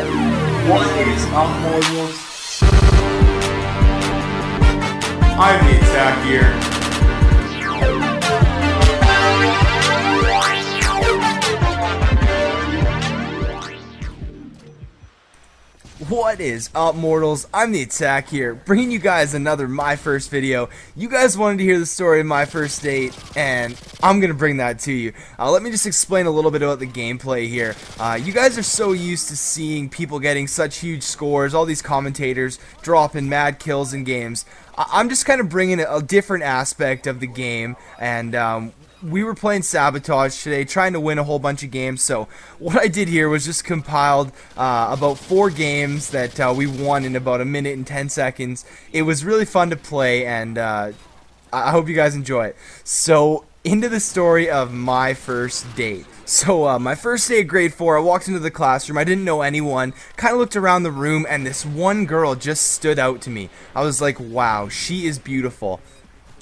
What is up, mortals? I'm the attack here. What is up, mortals? I'm the Attack here, bringing you guys another My First video. You guys wanted to hear the story of my first date, and I'm gonna bring that to you. Let me just explain a little bit about the gameplay here. You guys are so used to seeing people getting such huge scores, all these commentators dropping mad kills in games. I'm just kind of bringing a different aspect of the game, and we were playing Sabotage today, trying to win a whole bunch of games. So what I did here was just compiled about 4 games that we won in about a minute and 10 seconds. It was really fun to play, and I hope you guys enjoy it. So into the story of my first date. So my first day of grade 4, I walked into the classroom. I didn't know anyone, kind of looked around the room, and this one girl just stood out to me. I was like, wow, she is beautiful.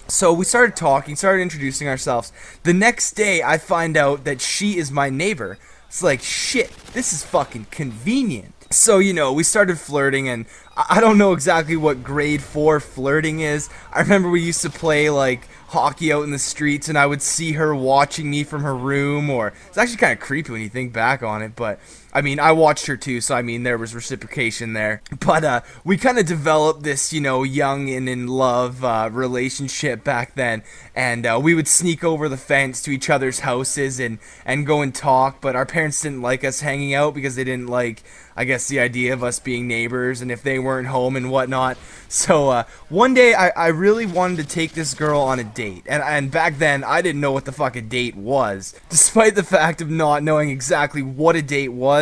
So we started talking, started introducing ourselves. The next day, I find out that she is my neighbor. It's like, shit, this is fucking convenient. So, you know, we started flirting, and I don't know exactly what grade 4 flirting is. I remember we used to play, like, hockey out in the streets, and I would see her watching me from her room, or it's actually kind of creepy when you think back on it, but I mean, I watched her too, so I mean, there was reciprocation there. But we kind of developed this, you know, young and in love relationship back then, and we would sneak over the fence to each other's houses and go and talk, but our parents didn't like us hanging out because they didn't like, I guess, the idea of us being neighbors and if they weren't home and whatnot. So one day I really wanted to take this girl on a date, and back then I didn't know what the fuck a date was. Despite the fact of not knowing exactly what a date was,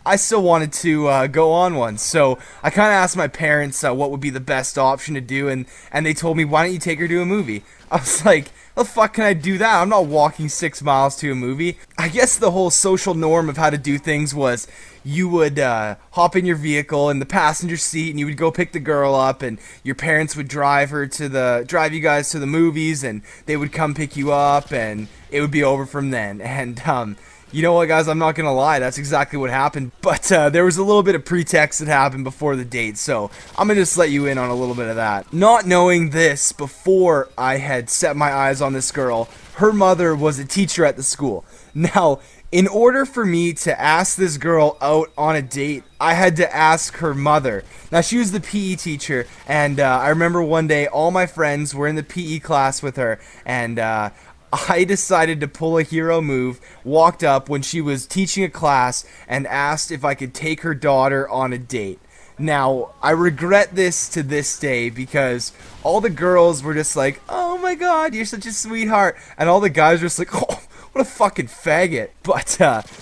I still wanted to go on one. So I kind of asked my parents what would be the best option to do, and they told me, why don't you take her to a movie? I was like, how the fuck can I do that? I'm not walking 6 miles to a movie. I guess the whole social norm of how to do things was you would hop in your vehicle in the passenger seat, and you would go pick the girl up, and your parents would drive you guys to the movies, and they would come pick you up, and it would be over from then. And you know what, guys, I'm not gonna lie, that's exactly what happened, but there was a little bit of pretext that happened before the date, so I'm gonna just let you in on a little bit of that. Not knowing this before I had set my eyes on this girl, her mother was a teacher at the school. Now, in order for me to ask this girl out on a date, I had to ask her mother. Now, she was the PE teacher, and I remember one day all my friends were in the PE class with her, and I decided to pull a hero move, walked up when she was teaching a class, and asked if I could take her daughter on a date. Now, I regret this to this day because all the girls were just like, oh my god, you're such a sweetheart, and all the guys were just like, oh, what a fucking faggot. But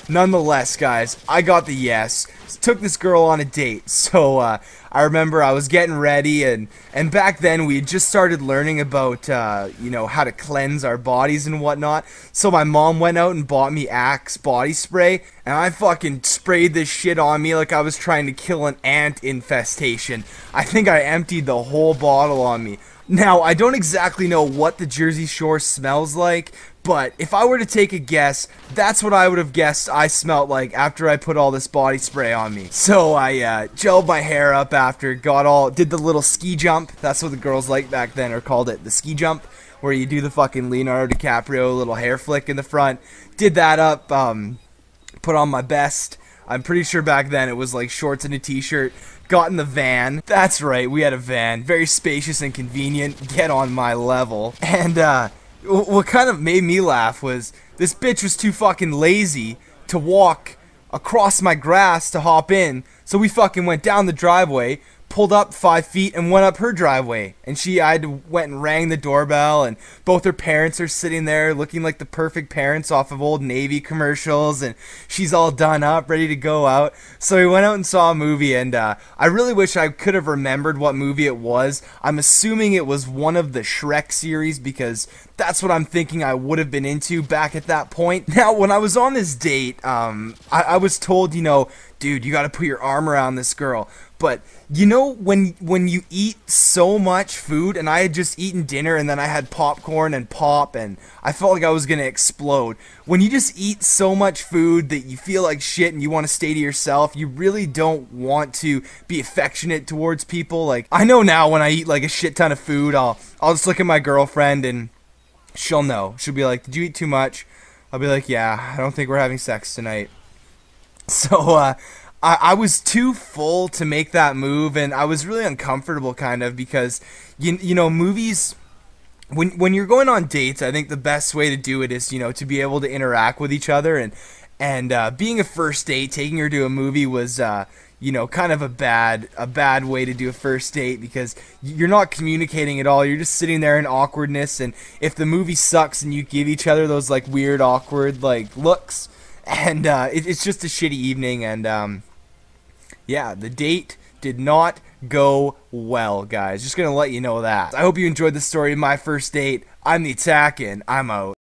nonetheless, guys, I got the yes. Took this girl on a date. So I remember I was getting ready, and back then we had just started learning about you know, how to cleanse our bodies and whatnot. So my mom went out and bought me Axe body spray, and I fucking sprayed this shit on me like I was trying to kill an ant infestation. I think I emptied the whole bottle on me. Now, I don't exactly know what the Jersey Shore smells like, but if I were to take a guess, that's what I would have guessed I smelled like after I put all this body spray on me. So I gelled my hair up after, did the little ski jump. That's what the girls like back then, or called it, the ski jump, where you do the fucking Leonardo DiCaprio little hair flick in the front. Did that up, put on my best. I'm pretty sure back then it was like shorts and a t-shirt. Got in the van. That's right, we had a van. Very spacious and convenient. Get on my level. And what kind of made me laugh was this bitch was too fucking lazy to walk across my grass to hop in. So we fucking went down the driveway, pulled up 5 feet, and went up her driveway. And went and rang the doorbell, and both her parents are sitting there looking like the perfect parents off of old Navy commercials, and she's all done up, ready to go out. So we went out and saw a movie, and I really wish I could have remembered what movie it was. I'm assuming it was one of the Shrek series, because that's what I'm thinking I would have been into back at that point. Now, when I was on this date, I was told, you know, dude, you gotta put your arm around this girl. But you know, when you eat so much food, and I had just eaten dinner and then I had popcorn and pop and I felt like I was gonna explode. When you just eat so much food that you feel like shit and you want to stay to yourself, you really don't want to be affectionate towards people. Like, I know now when I eat like a shit ton of food, I'll just look at my girlfriend and she'll know. She'll be like, did you eat too much? I'll be like, yeah, I don't think we're having sex tonight. So, I was too full to make that move, and I was really uncomfortable, kind of, because, you know, movies, when you're going on dates, I think the best way to do it is, you know, to be able to interact with each other, and being a first date, taking her to a movie was, you know, kind of a bad way to do a first date, because you're not communicating at all. You're just sitting there in awkwardness, and if the movie sucks and you give each other those, like, weird, awkward, like, looks, and it's just a shitty evening, and yeah, the date did not go well, guys. Just gonna let you know that. I hope you enjoyed the story of my first date. I'm the Attack, and I'm out.